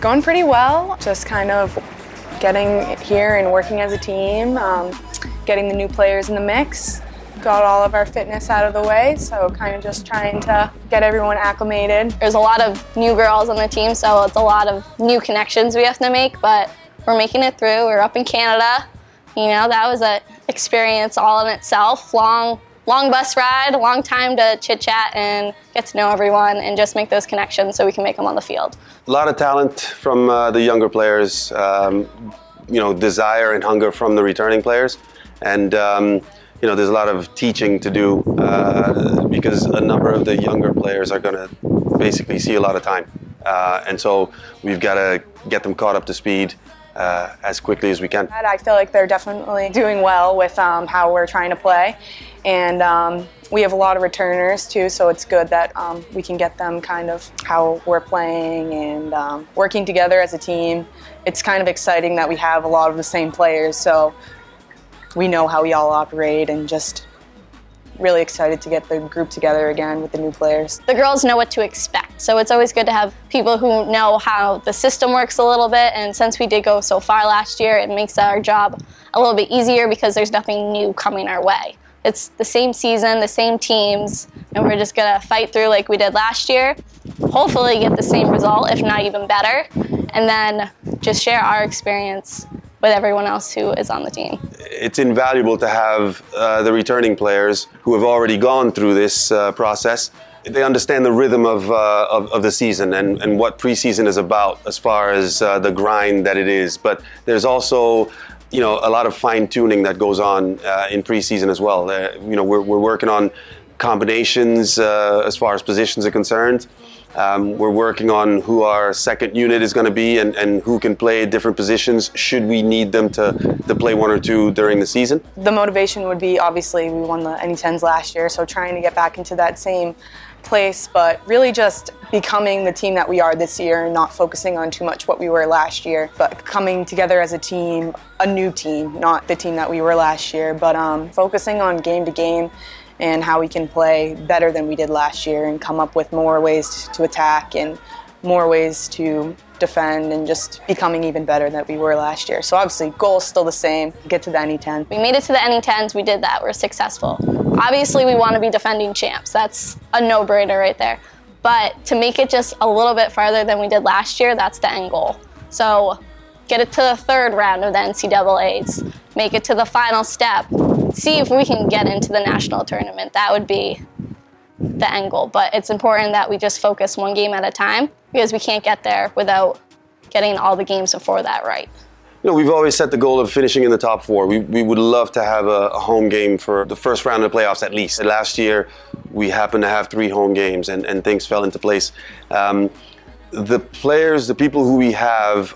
It's going pretty well. Just kind of getting here and working as a team, getting the new players in the mix. Got all of our fitness out of the way, so kind of just trying to get everyone acclimated. There's a lot of new girls on the team, so it's a lot of new connections we have to make, but we're making it through. We're up in Canada. You know, that was an experience all in itself. Long bus ride, a long time to chit-chat and get to know everyone and just make those connections so we can make them on the field. A lot of talent from the younger players, desire and hunger from the returning players. And there's a lot of teaching to do because a number of the younger players are going to basically see a lot of time. And so we've got to get them caught up to speed as quickly as we can. I feel like they're definitely doing well with how we're trying to play. And we have a lot of returners too, so it's good that we can get them kind of how we're playing and working together as a team. It's kind of exciting that we have a lot of the same players, so we know how we all operate, and just really excited to get the group together again with the new players. The girls know what to expect, so it's always good to have people who know how the system works a little bit, and since we did go so far last year, it makes our job a little bit easier because there's nothing new coming our way. It's the same season, the same teams, and we're just gonna fight through like we did last year, hopefully get the same result, if not even better, and then just share our experience with everyone else who is on the team. It's invaluable to have the returning players who have already gone through this process. They understand the rhythm of the season and what preseason is about as far as the grind that it is. But there's also a lot of fine-tuning that goes on in preseason as well. We're working on combinations as far as positions are concerned. We're working on who our second unit is going to be and who can play different positions should we need them to play one or two during the season. The motivation would be, obviously, we won the NE10s last year, so trying to get back into that same place, but really just becoming the team that we are this year and not focusing on too much what we were last year, but coming together as a team, a new team, not the team that we were last year, but focusing on game to game and how we can play better than we did last year and come up with more ways to attack and more ways to defend and just becoming even better than we were last year. So obviously, goal's still the same, get to the NE10. We made it to the NE10s, we did that, we're successful. Obviously, we want to be defending champs. That's a no-brainer right there. But to make it just a little bit farther than we did last year, that's the end goal. So get it to the third round of the NCAAs, make it to the final step, see if we can get into the national tournament. That would be the end goal. But it's important that we just focus one game at a time because we can't get there without getting all the games before that right. We've always set the goal of finishing in the top four. We would love to have a home game for the first round of the playoffs at least. Last year, we happened to have 3 home games and things fell into place. The players, the people who we have,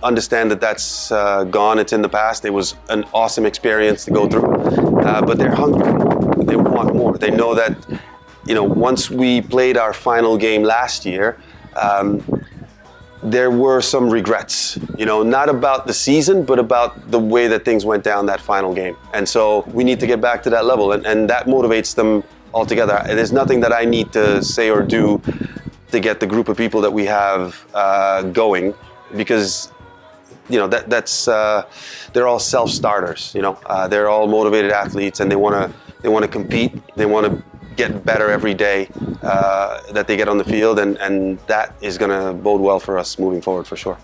understand that that's gone, it's in the past. It was an awesome experience to go through, but they're hungry. They want more. They know that, once we played our final game last year, there were some regrets, not about the season, but about the way that things went down that final game. And so we need to get back to that level, and that motivates them altogether. There's nothing that I need to say or do to get the group of people that we have going, because they're all self-starters. They're all motivated athletes, and they want to compete. They want to get better every day that they get on the field, and that is going to bode well for us moving forward for sure.